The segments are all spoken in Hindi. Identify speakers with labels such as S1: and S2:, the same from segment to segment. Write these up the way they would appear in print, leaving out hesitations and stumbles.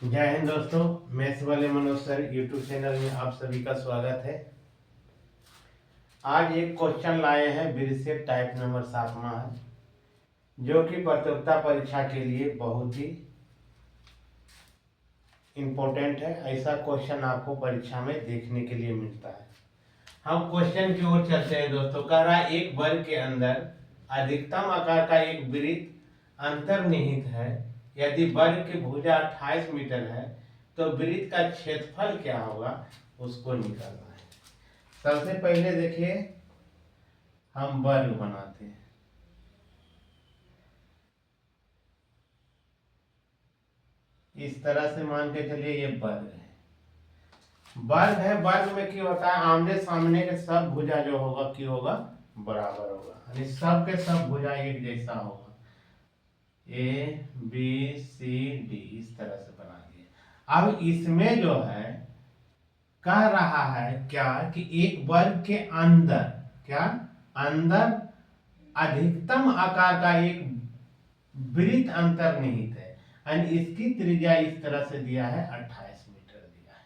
S1: जय हिंद दोस्तों, मैथ्स वाले मनोज सर यूट्यूब चैनल में आप सभी का स्वागत है। आज एक क्वेश्चन लाए हैं बिरसेट टाइप नंबर 7वां है, जो कि प्रतियोगिता परीक्षा के लिए बहुत ही इम्पोर्टेंट है। ऐसा क्वेश्चन आपको परीक्षा में देखने के लिए मिलता है। हम क्वेश्चन की ओर चलते हैं दोस्तों। कह रहा है एक वर्ग के अंदर अधिकतम आकार का एक वृत्त अंतर्निहित है। यदि वर्ग की भुजा 28 मीटर है तो वृत्त का क्षेत्रफल क्या होगा, उसको निकालना है। सबसे पहले देखिए, हम वर्ग बनाते हैं। इस तरह से मान के चलिए ये वर्ग है। वर्ग है, वर्ग में क्या होता है, आमने सामने के सब भुजा जो होगा क्या होगा, बराबर होगा, यानी सब के सब भुजा एक जैसा होगा। ए बी सी डी इस तरह से बना दिया। अब इसमें जो है कह रहा है क्या कि एक वर्ग के अंदर क्या अंदर अधिकतम आकार का एक वृत्त अंतर्निहित है, यानी इसकी त्रिज्या इस तरह से दिया है 28 मीटर दिया है।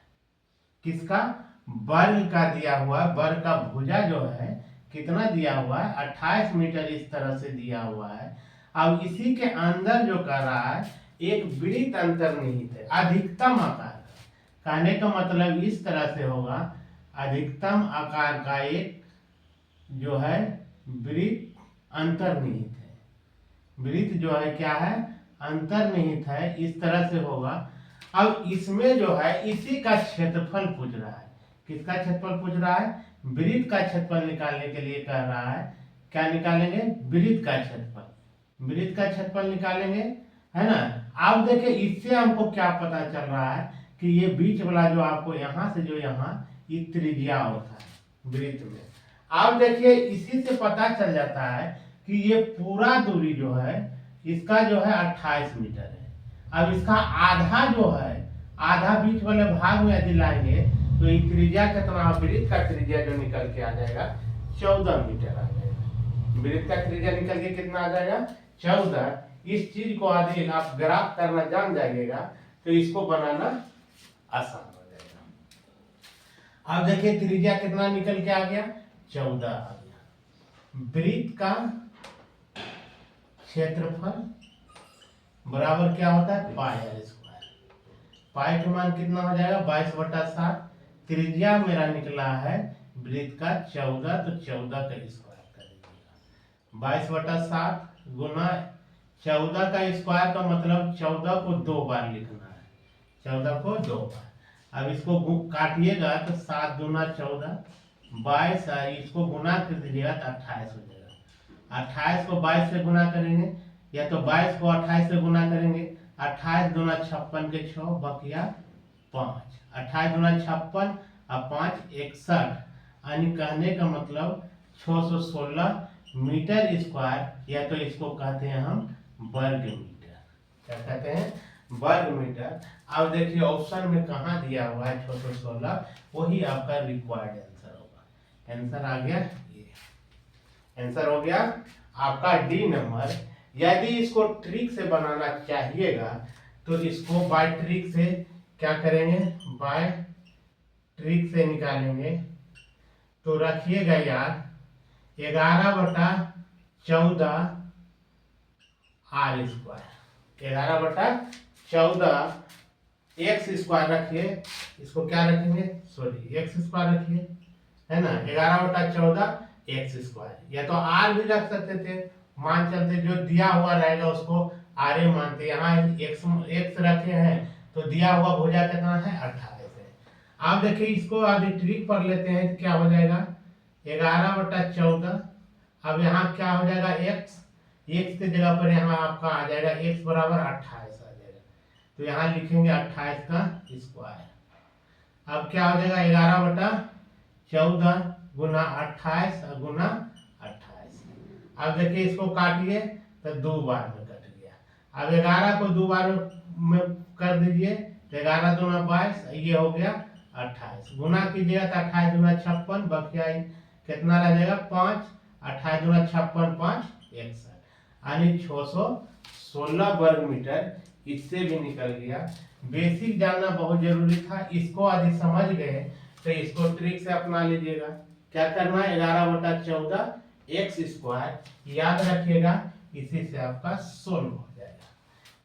S1: किसका? वर्ग का दिया हुआ, वर्ग का भुजा जो है कितना दिया हुआ है, 28 मीटर इस तरह से दिया हुआ है। अब इसी के अंदर जो कर रहा है एक वृत्त अंतर्निहित है अधिकतम आकार का। कहने का मतलब इस तरह से होगा, अधिकतम आकार का एक जो है वृत्त अंतर्निहित है। वृत्त जो है क्या है, अंतर्निहित है, इस तरह से होगा। अब इसमें जो है इसी का क्षेत्रफल पूछ रहा है। किसका क्षेत्रफल पूछ रहा है? वृत्त का क्षेत्रफल निकालने के लिए कह रहा है। क्या निकालेंगे? वृत्त का क्षेत्रफल। वृत्त का क्षेत्रफल निकालेंगे, है ना। अब देखिए इससे हमको क्या पता चल रहा है कि ये बीच वाला जो आपको यहाँ से जो यहाँ ये त्रिज्या होता है वृत्त में। अब देखिए इसी से पता चल जाता है कि ये पूरा दूरी जो है इसका जो है 28 मीटर है। अब इसका आधा जो है, आधा बीच वाले भाग में यदि लाएंगे तो ये त्रिज्या कितना, वृत्त का त्रिज्या जो निकल के आ जाएगा 14 मीटर आ जाएगा। वृत्त का त्रिज्या निकल के कितना आ जाएगा? 14। इस चीज को यदि आप ग्राफ करना जान जाइएगा तो इसको बनाना आसान हो जाएगा। अब देखिए त्रिज्या कितना निकल के आ गया, 14 आ गया। वृत्त का क्षेत्रफल बराबर क्या होता है, पाई आर स्क्वायर। पाई का मान कितना हो जाएगा, 22/7। त्रिज्या मेरा निकला है वृत्त का 14, तो 14 का स्क्वायर कर दीजिएगा। 22/7 गुना 14 का स्क्वायर का मतलब 14 को 2 बार लिखना है। 14 को 2 बार। अब इसको काटिएगा तो 7 दूना 14, 22, इसको गुना कर दीजिएगा तो 28 हो जाएगा। 28 को 22 से गुना करेंगे, या तो 22 को 28 से गुना करेंगे। 28 दूना 56 के 6 बकिया 5। 28 दूना 56 और 5 61, यानी कहने का मतलब 616 मीटर स्क्वायर, या तो इसको कहते हैं हम वर्ग मीटर। क्या कहते हैं? वर्ग मीटर। अब देखिए ऑप्शन में कहाँ दिया हुआ है 616, वही आपका रिक्वायर्ड आंसर होगा। आंसर आ गया, ये आंसर हो गया आपका डी नंबर। यदि इसको ट्रिक से बनाना चाहिएगा तो इसको बाय ट्रिक से क्या करेंगे, बाय ट्रिक से निकालेंगे। तो रखिएगा यार 11/14 आर स्क्वायर, 11/14 एक्स स्क्वायर रखिए। इसको क्या रखेंगे, सॉरी एक्स स्क्वायर रखिए, है ना। 11/14 एक्स स्क्वायर, या तो आर भी रख सकते थे, मान चलते जो दिया हुआ रहेगा उसको आर ए मानते। यहाँ एक्स एक्स रखे हैं तो दिया हुआ भुजा कितना है, 28 है। आप देखिए इसको यदि ट्रिक पढ़ लेते हैं तो क्या हो जाएगा, 11/14। अब यहाँ क्या हो जाएगा, एक्स, एक्स की जगह पर यहाँ आपका आ जाएगा एक्स बराबर 28 आ जाएगा। तो यहाँ लिखेंगे 28 का स्क्वायर। अब क्या हो जाएगा, 11/14 गुना 28 गुना 28। अब देखिए इसको काटिए तो 2 बार में कट गया। अब 11 को 2 बार में कर दीजिए तो 11 दूना 22, ये हो गया 28। गुना कीजिएगा तो 28 दूना 56 बकिया कितना रह जाएगा 5। 28 दूना 56 5 61, यानी 616 16 वर्ग मीटर, इससे भी निकल गया। बेसिक जानना बहुत जरूरी था, इसको यदि समझ गए तो इसको ट्रिक से अपना लीजिएगा। क्या करना है, 11/14 एक्स स्क्वायर याद रखिएगा, इसी से आपका सोल्व हो जाएगा।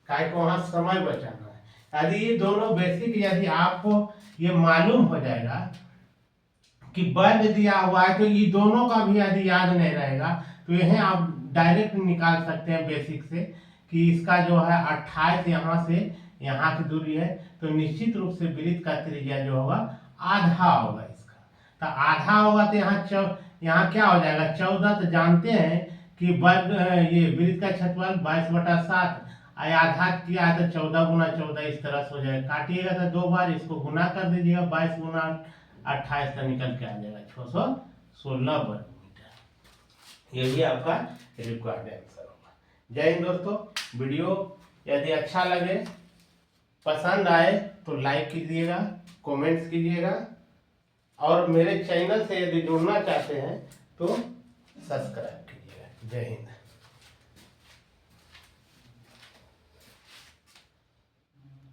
S1: काय को वहां समय बचाना है। यदि ये दोनों बेसिक यदि आपको ये मालूम हो जाएगा कि वर्ग दिया हुआ है, तो ये दोनों का भी यदि याद नहीं रहेगा तो यह आप डायरेक्ट निकाल सकते हैं बेसिक से कि इसका जो है 28 यहाँ से यहाँ की दूरी है, तो निश्चित रूप से वृत्त का त्रिज्या जो होगा आधा होगा इसका। तो आधा होगा तो यहाँ क्या हो जाएगा, 14। तो जानते हैं कि वर्ग ये वृत्त का क्षेत्रफल 22/7, आधा किया है तो 14 गुना 14 इस तरह से हो जाएगा। काटिएगा तो 2 बार, इसको गुना कर दीजिएगा, 22 गुना 28 का निकल के आ जाएगा 616 वर्ग मीटर। ये भी आपका रिक्वायर्ड आंसर होगा। जय हिंद दोस्तों। वीडियो यदि अच्छा लगे, पसंद आए तो लाइक कीजिएगा, कमेंट्स कीजिएगा, और मेरे चैनल से यदि जुड़ना चाहते हैं तो सब्सक्राइब कीजिएगा। जय हिंद।